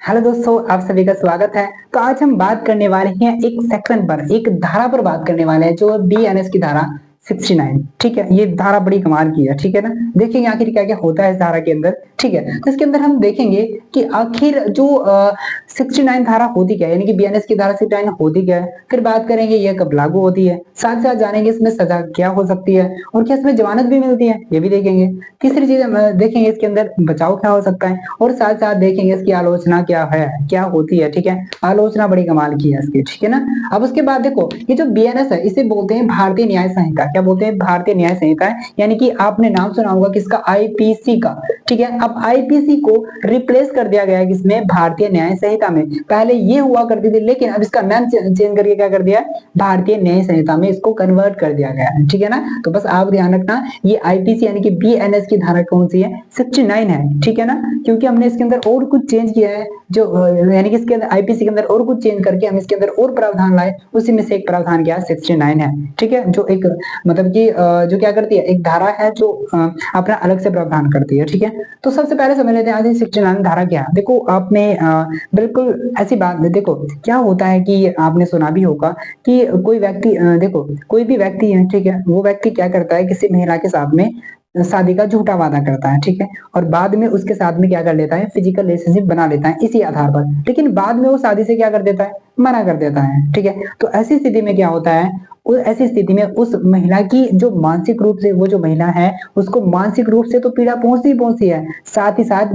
Hello दोस्तों, आप सभी का स्वागत है। तो आज हम बात करने वाले हैं एक सेक्शन पर, एक धारा पर बात करने वाले हैं जो बीएनएस की धारा 69। ठीक है, ये धारा बड़ी कमाल की है। ठीक है ना, देखेंगे आखिर क्या क्या होता है इस धारा के अंदर। ठीक है, तो इसके अंदर हम देखेंगे कि आखिर जो 69 धारा होती क्या है, यानी कि बीएनएस की धारा 69 होती क्या है। फिर बात करेंगे यह कब लागू होती है, साथ साथ जानेंगे इसमें सजा क्या हो सकती है और क्या इसमें जमानत भी मिलती है, ये भी देखेंगे। तीसरी चीज हम देखेंगे इसके अंदर बचाव क्या हो सकता है, और साथ साथ देखेंगे इसकी आलोचना क्या है, क्या होती है। ठीक है, आलोचना बड़ी कमाल की है इसकी। ठीक है ना, अब उसके बाद देखो ये जो बीएनएस है इसे बोलते हैं भारतीय न्याय संहिता। क्या बोलते हैं? भारतीय न्याय संहिता है, यानी कि आपने नाम सुना होगा किसका? आईपीसी का। ठीक है, अब आईपीसी को रिप्लेस कर दिया गया है किसमें? भारतीय न्याय संहिता में। पहले ये हुआ करती थी, लेकिन अब इसका नाम चेंज करके क्या कर दिया? भारतीय न्याय संहिता में इसको कन्वर्ट कर दिया गया है। ठीक है ना, तो बस आप ध्यान रखना, ये आईपीसी यानी कि बीएनएस की धारा कौन सी है? 69 है। ठीक है ना, क्योंकि हमने इसके अंदर और कुछ चेंज किया है, जो यानी कि इसके अंदर आईपीसी के अंदर और कुछ चेंज करके हम इसके अंदर और प्रावधान लाए, उसी में से एक प्रावधान क्या? 69 है। ठीक है, जो एक मतलब कि जो क्या करती है, एक धारा है जो अपना अलग से प्रावधान करती है। ठीक है, तो सबसे पहले समझ लेते हैं आज 69 धारा क्या है। देखो आपने बिल्कुल ऐसी बात, देखो क्या होता है कि आपने सुना भी होगा कि कोई व्यक्ति देखो कोई भी व्यक्ति है, ठीक है, वो व्यक्ति क्या करता है, किसी महिला के साथ में शादी का झूठा वादा करता है। ठीक है, और बाद में उसके साथ में क्या कर लेता है? फिजिकल रिलेशनशिप बना लेता है इसी आधार पर, लेकिन बाद में वो शादी से क्या कर देता है? मना कर देता है। ठीक है, तो ऐसी स्थिति में क्या होता है? ऐसी स्थिति में उस महिला की जो मानसिक रूप से, वो जो महिला है उसको मानसिक रूप से तो पीड़ा पहुंचती ही पहुंचती है, साथ ही साथ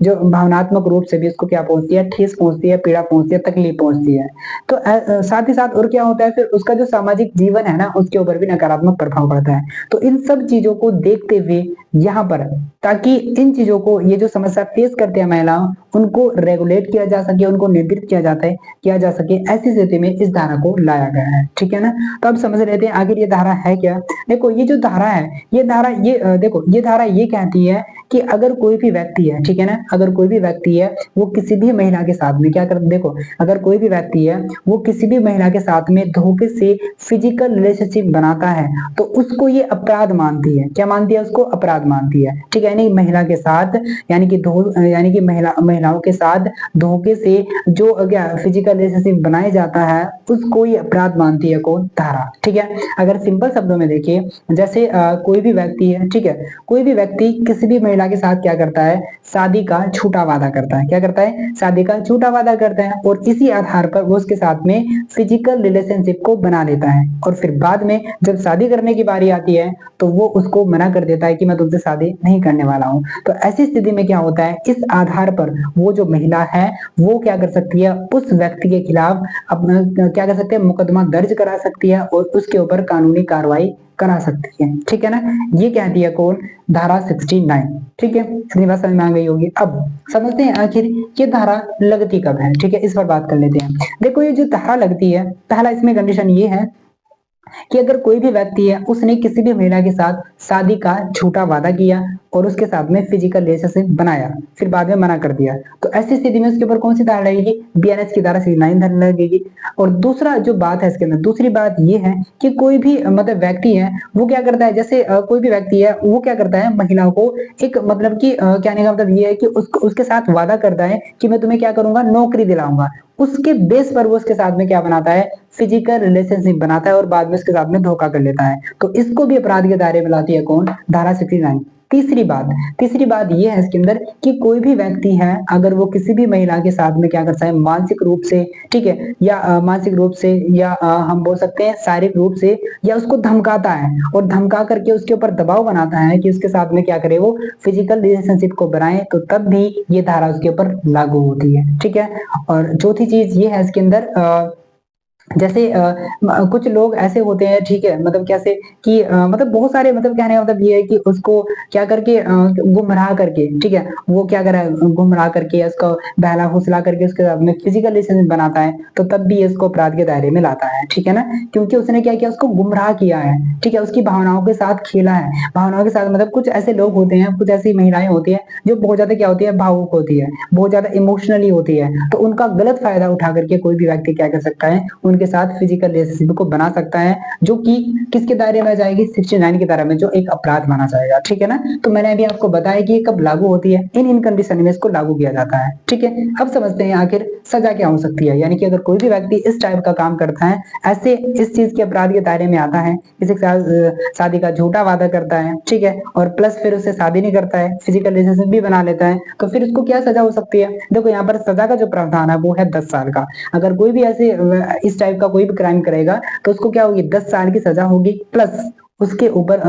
जो भावनात्मक रूप से भी उसको क्या पहुंचती है? ठेस पहुंचती है, पीड़ा पहुंचती है, तकलीफ पहुंचती है। तो साथ ही साथ और क्या होता है, फिर उसका जो सामाजिक जीवन है ना, उसके ऊपर भी नकारात्मक प्रभाव पड़ता है। तो इन सब चीजों को देखते हुए यहाँ पर, ताकि इन चीजों को, ये जो समस्या फेस करते हैं महिला, उनको रेगुलेट किया जा सके, उनको नियंत्रित किया जा सके, ऐसी स्थिति में इस धारा को लाया गया है। ठीक है ना, तो अब समझ लेते हैं आखिर ये धारा है क्या। देखो ये जो धारा है, ये धारा देखो ये धारा ये कहती है कि अगर कोई भी व्यक्ति है, ठीक है ना, अगर कोई भी व्यक्ति है वो किसी भी महिला के साथ में क्या कर, देखो अगर कोई भी व्यक्ति है वो किसी भी महिला के साथ में धोखे से फिजिकल रिलेशनशिप बनाता है, तो उसको ये अपराध मानती है। क्या मानती है? उसको अपराध मानती है। ठीक है, यानी महिला के साथ, यानी कि महिलाओं के साथ धोखे से जो क्या फिजिकल रिलेशनशिप बनाया जाता है, उसको ये अपराध मानती है कौन? धारा। ठीक है, अगर सिंपल शब्दों में देखिए, जैसे कोई भी व्यक्ति है, ठीक है, कोई भी व्यक्ति किसी भी महिला के साथ क्या करता है? शादी का झूठा वादा करता है। क्या करता है? शादी का झूठा वादा करता है, और इसी आधार पर वो उसके साथ में फिजिकल रिलेशनशिप को बना लेता है, और फिर बाद में जब शादी करने की बारी आती है तो वो उसको मना कर देता है कि मैं तुमसे शादी नहीं करने वाला हूं। तो ऐसी स्थिति में क्या होता है? इस आधार पर वो जो महिला है वो क्या कर सकती है? उस व्यक्ति के खिलाफ अपना क्या कर सकते हैं? मुकदमा दर्ज करा सकती है और उसके ऊपर कानूनी कार्रवाई करा सकती है। ठीक है ना, ये कहती है कौन? धारा 69। ठीक है, इतनी बात समझ में आ गई होगी। अब समझते हैं आखिर ये धारा लगती कब है। ठीक है, इस पर बात कर लेते हैं। देखो ये जो धारा लगती है, पहला इसमें कंडीशन ये है कि अगर कोई भी व्यक्ति है उसने किसी भी महिला के साथ शादी का झूठा वादा किया और उसके साथ में फिजिकल रिलेशनशिप बनाया, फिर बाद में मना कर दिया, तो ऐसी स्थिति में उसके ऊपर कौन सी धारा लगेगी? बीएनएस की धारा 69 धारा लगेगी। और दूसरा जो बात है इसके अंदर, दूसरी बात ये है कि कोई भी मतलब व्यक्ति है वो क्या करता है, जैसे कोई भी व्यक्ति है वो क्या करता है? महिलाओं को एक मतलब कि कहने का मतलब ये है कि उसके साथ वादा करता है कि मैं तुम्हें क्या करूंगा? नौकरी दिलाऊंगा। उसके बेस पर वो उसके साथ में क्या बनाता है? फिजिकल रिलेशनशिप बनाता है और बाद में उसके साथ में धोखा कर लेता है। तो इसको भी अपराध के दायरे में लाती है कौन? धारा 69। तीसरी बात ये है इसके अंदर कि कोई भी व्यक्ति है अगर वो किसी भी महिला के साथ में क्या करता है? मानसिक रूप से, ठीक है, या मानसिक रूप से, या हम बोल सकते हैं शारीरिक रूप से, या उसको धमकाता है और धमका करके उसके ऊपर दबाव बनाता है कि उसके साथ में क्या करे? वो फिजिकल रिलेशनशिप को बनाए, तो तब भी ये धारा उसके ऊपर लागू होती है। ठीक है, और चौथी चीज ये है इसके अंदर, जैसे कुछ लोग ऐसे होते हैं, ठीक है, मतलब कैसे कि मतलब बहुत सारे, मतलब कहने का मतलब ये है कि उसको क्या करके गुमराह करके, ठीक है, वो क्या करे? गुमराह करके उसको बहला फुसला करके उसके साथ में फिजिकल रिलेशन बनाता है, तो तब भी इसको अपराध के दायरे में लाता है। ठीक है ना, क्योंकि उसने क्या किया? उसको गुमराह किया है। ठीक है, उसकी भावनाओं के साथ खेला है। भावनाओं के साथ मतलब कुछ ऐसे लोग होते हैं, कुछ ऐसी महिलाएं होती है जो बहुत ज्यादा क्या होती है? भावुक होती है, बहुत ज्यादा इमोशनली होती है, तो उनका गलत फायदा उठा करके कोई भी व्यक्ति क्या कर सकता है? उनके साथ फिजिकल रिलेशनशिप को बना सकता है, जो कि किसके दायरे में आ जाएगी, 69 के दायरे में, जो एक अपराध माना जाएगा। ठीक है ना। तो मैंने अभी आपको बताया कि ये कब लागू होती है, इन कंडीशन में इसको लागू किया जाता है। ठीक है। अब समझते हैं आखिर सजा क्या हो सकती है, यानी कि अगर कोई भी व्यक्ति इस टाइप का काम करता है, ऐसे इस चीज के अपराध के दायरे में आता है, किसी के साथ शादी का झूठा वादा करता है, ठीक है, और प्लस फिर उससे शादी नहीं करता है, फिजिकल रिलेशनशिप भी बना लेता है, तो फिर उसको क्या सजा हो सकती है। देखो यहाँ पर सजा का जो प्रावधान है वो है 10 साल का। अगर कोई भी ऐसे इस टाइप का कोई भी क्राइम करेगा तो उसको क्या होगी, 10 साल की सजा होगी, प्लस उसके ऊपर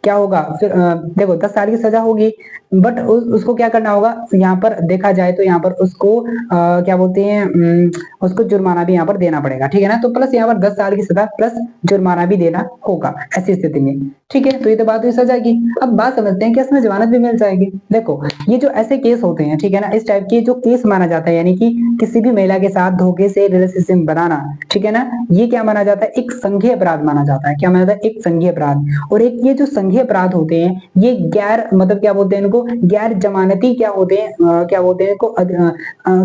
क्या होगा फिर, देखो 10 साल की सजा होगी, बट उसको क्या करना होगा, यहाँ पर देखा जाए तो यहाँ पर उसको क्या बोलते हैं, उसको जुर्माना भी यहाँ पर देना पड़ेगा। ठीक है ना। तो प्लस यहाँ पर 10 साल की सजा प्लस जुर्माना भी देना होगा ऐसी स्थिति में। ठीक है। तो ये तो बात हुई सजा की। अब बात समझते हैं कि इसमें जमानत भी मिल जाएगी। देखो ये जो ऐसे केस होते हैं, ठीक है ना, इस टाइप के जो केस माना जाता है, यानी कि किसी भी महिला के साथ धोखे से रिलेशनशिप बनाना, ठीक है ना, ये क्या माना जाता है, एक संघीय अपराध माना जाता है। क्या माना जाता है, एक संघीय अपराध। और एक ये जो संघीय अपराध होते हैं, ये गैर मतलब क्या बोलते हैं इनको, गैर जमानती क्या होते हैं, क्या बोलते हैं इनको,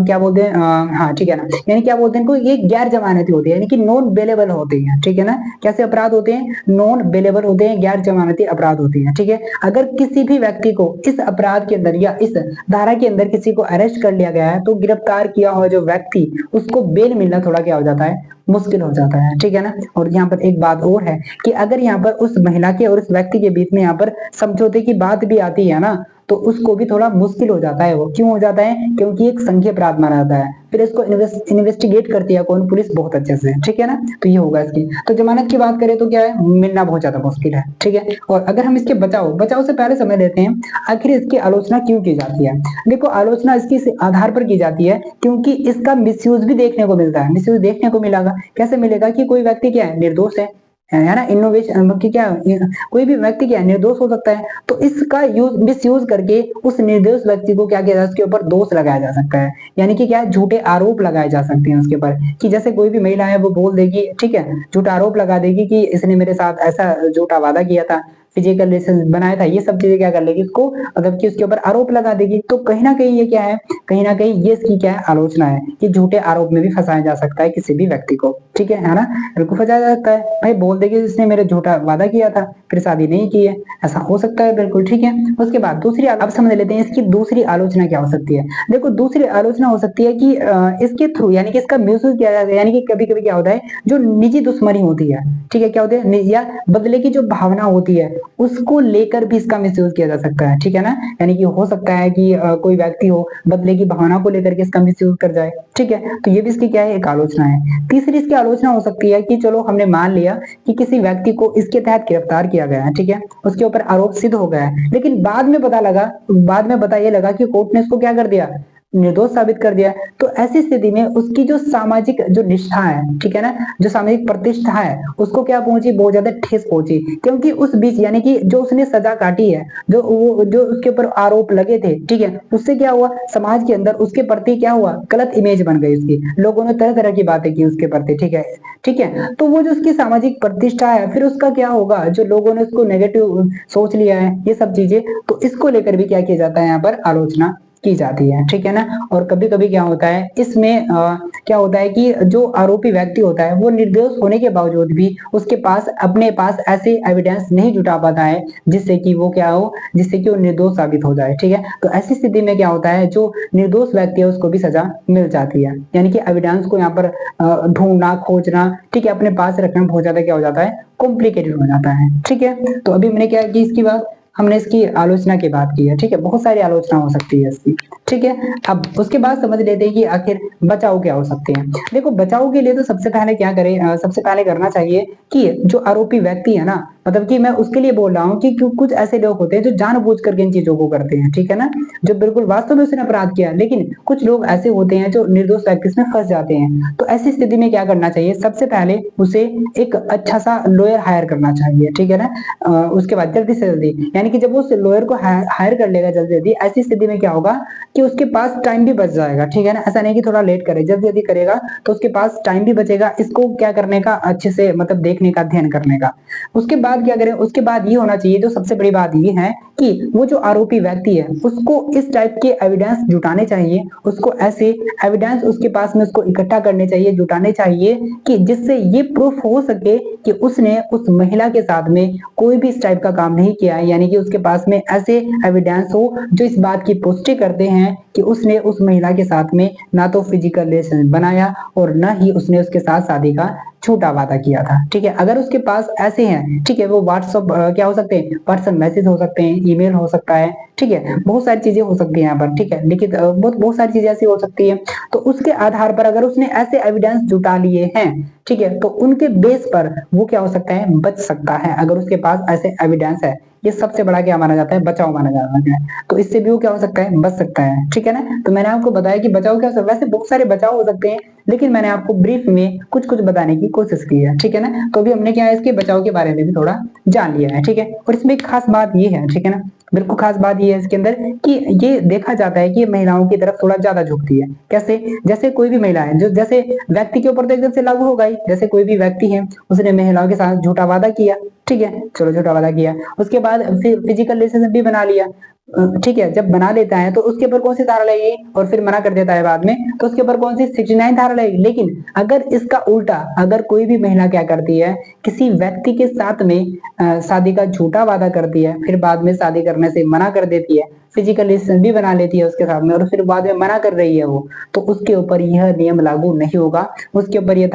क्या बोलते हैं, हाँ ठीक है ना, यानी क्या बोलते हैं इनको, ये गैर जमानती होते हैं, यानी कि नॉन बेलेबल होते हैं। ठीक है ना। कैसे अपराध होते हैं, नॉन बेलेबल होते हैं, गैर जमानती अपराध होते हैं। ठीक है। अगर किसी भी व्यक्ति को इस अपराध के अंदर या इस धारा के अंदर किसी को अरेस्ट कर लिया गया है, तो गिरफ्तार किया हुआ जो व्यक्ति, उसको बेल मिलना थोड़ा क्या हो जाता है, मुश्किल हो जाता है। ठीक है ना। और यहाँ पर एक बात और है कि अगर यहाँ पर उस महिला के और उस व्यक्ति के बीच में यहाँ पर समझौते की बात भी आती है ना, तो उसको भी थोड़ा मुश्किल हो जाता है। वो क्यों हो जाता है, क्योंकि एक संघीय अपराध माना जाता है। फिर इसको इन्वेस्टिगेट करती है कौन, पुलिस, बहुत अच्छे से। ठीक है ना। तो ये होगा इसकी। तो जमानत की बात करें तो क्या है, मिलना बहुत ज्यादा मुश्किल है। ठीक है। और अगर हम इसके बचाव से पहले समझ लेते हैं आखिर इसकी आलोचना क्यों की जाती है। देखो आलोचना इसकी आधार पर की जाती है क्योंकि इसका मिसयूज भी देखने को मिलता है। मिसयूज देखने को मिलेगा, कैसे मिलेगा, कि कोई व्यक्ति क्या है, निर्दोष है ना, इनोवेशन की क्या, कोई भी व्यक्ति क्या है, निर्दोष हो सकता है, तो इसका मिस यूज करके उस निर्दोष व्यक्ति को क्या किया जाए, उसके ऊपर दोष लगाया जा सकता है। यानी कि क्या है, झूठे आरोप लगाए जा सकते हैं उसके ऊपर, कि जैसे कोई भी महिला है वो बोल देगी, ठीक है, झूठा आरोप लगा देगी कि इसने मेरे साथ ऐसा झूठा वादा किया था, फिजिकल रिलेशन बनाया था, ये सब चीजें क्या कर लेगी, इसको मतलब कि उसके ऊपर आरोप लगा देगी। तो कहीं ना कहीं ये क्या है, कहीं ना कहीं ये इसकी क्या है, आलोचना है कि झूठे आरोप में भी फंसाया जा सकता है किसी भी व्यक्ति को। ठीक है ना। बिल्कुल फंसाया जा सकता है। भाई बोल देगी इसने मेरे झूठा वादा किया था, फिर शादी नहीं की है, ऐसा हो सकता है। बिल्कुल ठीक है। उसके बाद दूसरी, अब समझ लेते हैं इसकी दूसरी आलोचना क्या हो सकती है। देखो दूसरी आलोचना हो सकती है कि इसके थ्रू, यानी कि इसका मिसयूज किया जाता है, यानी कि कभी कभी क्या होता है, जो निजी दुश्मनी होती है, ठीक है, क्या होती है, या बदले की जो भावना होती है, उसको लेकर भी इसका मिसयूज किया जा सकता है। ठीक है ना। यानी कि हो सकता है कि कोई व्यक्ति हो, बदले की भावना को लेकर के इसका मिसयूज कर जाए। ठीक है। तो ये भी इसकी क्या है, एक आलोचना है। तीसरी इसकी आलोचना हो सकती है कि चलो हमने मान लिया कि किसी व्यक्ति को इसके तहत गिरफ्तार किया गया है, ठीक है, उसके ऊपर आरोप सिद्ध हो गया है, लेकिन बाद में पता ये लगा कि कोर्ट ने इसको क्या कर दिया, निर्दोष साबित कर दिया। तो ऐसी स्थिति में उसकी जो सामाजिक जो निष्ठा है, ठीक है ना, जो सामाजिक प्रतिष्ठा है, उसको क्या पहुंची, बहुत ज्यादा ठेस पहुंची। क्योंकि उस बीच, यानी कि जो उसने सजा काटी है, जो उसके ऊपर आरोप लगे थे, ठीक है, उससे क्या हुआ, समाज के अंदर उसके प्रति क्या हुआ, गलत इमेज बन गई उसकी, लोगों ने तरह तरह की बातें की उसके प्रति। ठीक है। ठीक है। तो वो जो उसकी सामाजिक प्रतिष्ठा है, फिर उसका क्या होगा, जो लोगों ने उसको नेगेटिव सोच लिया है, ये सब चीजें, तो इसको लेकर भी क्या किया जाता है, यहाँ पर आलोचना की जाती है। ठीक है ना। और कभी कभी क्या होता है इसमें, क्या होता है कि जो आरोपी व्यक्ति होता है वो निर्दोष होने के बावजूद भी उसके पास, अपने पास ऐसे एविडेंस नहीं जुटा पाता है जिससे कि वो क्या हो, जिससे कि वो निर्दोष साबित हो जाए। ठीक है। तो ऐसी स्थिति में क्या होता है, जो निर्दोष व्यक्ति है उसको भी सजा मिल जाती है। यानी कि एविडेंस को यहाँ पर ढूंढना, खोजना, ठीक है, अपने पास रखना बहुत ज्यादा क्या हो जाता है, कॉम्प्लिकेटेड हो जाता है। ठीक है। तो अभी मैंने क्या की, इसकी बात, हमने इसकी आलोचना की बात की है। ठीक है। बहुत सारी आलोचना हो सकती है इसकी। ठीक है। अब उसके बाद समझ लेते हैं कि आखिर बचाव क्या हो सकते हैं। देखो बचाव के लिए तो सबसे पहले क्या करें, सबसे पहले करना चाहिए कि जो आरोपी व्यक्ति है ना, मतलब कि मैं उसके लिए बोल रहा हूँ कि कुछ ऐसे लोग होते हैं जो जानबूझ करके इन चीजों को करते हैं। ठीक है ना। जो बिल्कुल वास्तव में उसने अपराध किया, लेकिन कुछ लोग ऐसे होते हैं जो निर्दोष व्यक्ति इसमें फंस जाते हैं। तो ऐसी स्थिति में क्या करना चाहिए, सबसे पहले उसे एक अच्छा सा लॉयर हायर करना चाहिए। ठीक है ना। उसके बाद जल्दी से जल्दी, यानी कि जब वो उस लॉयर को हायर कर लेगा जल्दी जल्दी, ऐसी स्थिति में क्या होगा कि उसके पास टाइम भी बच जाएगा, ठीक है ना। ऐसा नहीं कि थोड़ा लेट करे, जल्दी जल्दी करेगा तो उसके पास टाइम भी बचेगा इसको क्या करने का, अच्छे से मतलब देखने का, अध्ययन करने का। उसके बाद क्या करें, उसके बाद ये होना चाहिए, जो सबसे बड़ी बात ये है कि वो जो आरोपी व्यक्ति है उसको इस टाइप के एविडेंस जुटाने चाहिए, उसको ऐसे एविडेंस उसके पास में उसको इकट्ठा करने चाहिए, जुटाने चाहिए कि जिससे ये प्रूफ हो सके कि उसने उस महिला के साथ में कोई भी इस टाइप का काम नहीं किया है। यानी कि उसके पास में ऐसे एविडेंस हो जो इस बात की पुष्टि करते हैं कि उसने उस महिला के साथ में ना तो फिजिकल रिलेशन बनाया और ना ही उसने उसके साथ शादी का झूठा वादा किया था, ठीक है। अगर उसके पास ऐसे हैं, ठीक है, वो व्हाट्सअप क्या हो सकते हैं, पर्सनल मैसेज हो सकते हैं, ईमेल हो सकता है, ठीक है, बहुत सारी चीजें हो सकती है यहाँ पर, ठीक है, लेकिन बहुत सारी चीजें ऐसी हो सकती है। तो उसके आधार पर अगर उसने ऐसे एविडेंस जुटा लिए हैं, ठीक है, तो उनके बेस पर वो क्या हो सकता है, बच सकता है, अगर उसके पास ऐसे एविडेंस है। ये सबसे बड़ा क्या माना जाता है, बचाव माना जाता है। तो इससे भी वो क्या हो सकता है, बच सकता है, ठीक है ना। तो मैंने आपको बताया कि बचाव क्या हो सकता है, वैसे बहुत सारे बचाव हो सकते हैं, लेकिन मैंने आपको ब्रीफ में कुछ कुछ बताने की कोशिश की है, ठीक है ना। तो अभी हमने क्या है, इसके बचाव के बारे में भी थोड़ा जान लिया है, ठीक है। और इसमें एक खास बात ये है, ठीक है ना, बिल्कुल खास बात ये है इसके अंदर कि ये देखा जाता है कि महिलाओं की तरफ थोड़ा ज्यादा झुकती है। कैसे, जैसे कोई भी महिला है, जो जैसे व्यक्ति के ऊपर तो एकदम से लागू होगा ही, जैसे कोई भी व्यक्ति है उसने महिलाओं के साथ झूठा वादा किया, ठीक है, चलो झूठा वादा किया, उसके बाद फिजिकल रिलेशनशिप भी बना लिया, ठीक है, जब बना लेता है तो उसके ऊपर कौन सी धारा लगेगी, और फिर मना कर देता है बाद में, तो उसके ऊपर कौन सी 69 धारा लगेगी। लेकिन अगर इसका उल्टा, अगर कोई भी महिला क्या करती है, किसी व्यक्ति के साथ में शादी का झूठा वादा करती है, फिर बाद में शादी करने से मना कर देती है, फिजिकल रिलेशन भी बना लेती है उसके साथ में, और फिर बाद में मना कर रही है वो, तो उसके ऊपर यह नियम लागू नहीं होगा, उसके ऊपर ये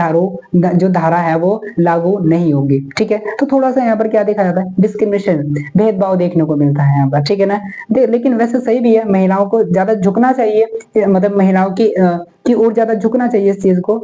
जो धारा है वो लागू नहीं होगी, ठीक है। तो थोड़ा सा यहाँ पर क्या देखा जाता है, डिस्क्रिमिनेशन, भेदभाव देखने को मिलता है यहाँ पर, ठीक है ना। लेकिन वैसे सही भी है, महिलाओं को ज्यादा झुकना चाहिए, मतलब महिलाओं की ओर ज्यादा झुकना चाहिए इस चीज को,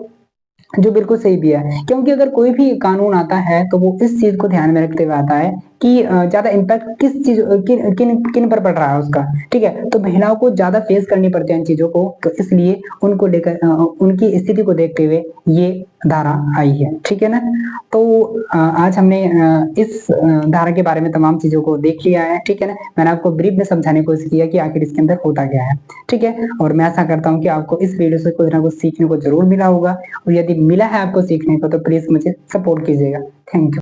जो बिल्कुल सही भी है, क्योंकि अगर कोई भी कानून आता है तो वो इस चीज को ध्यान में रखते हुए आता है कि ज्यादा इम्पैक्ट किस चीज किन किन किन पर पड़ रहा है उसका, ठीक है। तो महिलाओं को ज्यादा फेस करनी पड़ती है इन चीजों को, तो इसलिए उनको लेकर उनकी स्थिति को देखते हुए ये धारा आई है, ठीक है ना। तो आज हमने इस धारा के बारे में तमाम चीजों को देख लिया है, ठीक है ना। मैंने आपको ब्रीफ में समझाने की कोशिश किया कि आखिर इसके अंदर होता क्या है, ठीक है। और मैं ऐसा करता हूँ कि आपको इस वीडियो से कुछ ना कुछ सीखने को जरूर मिला होगा, और यदि मिला है आपको सीखने को तो प्लीज मुझे सपोर्ट कीजिएगा। Thank you.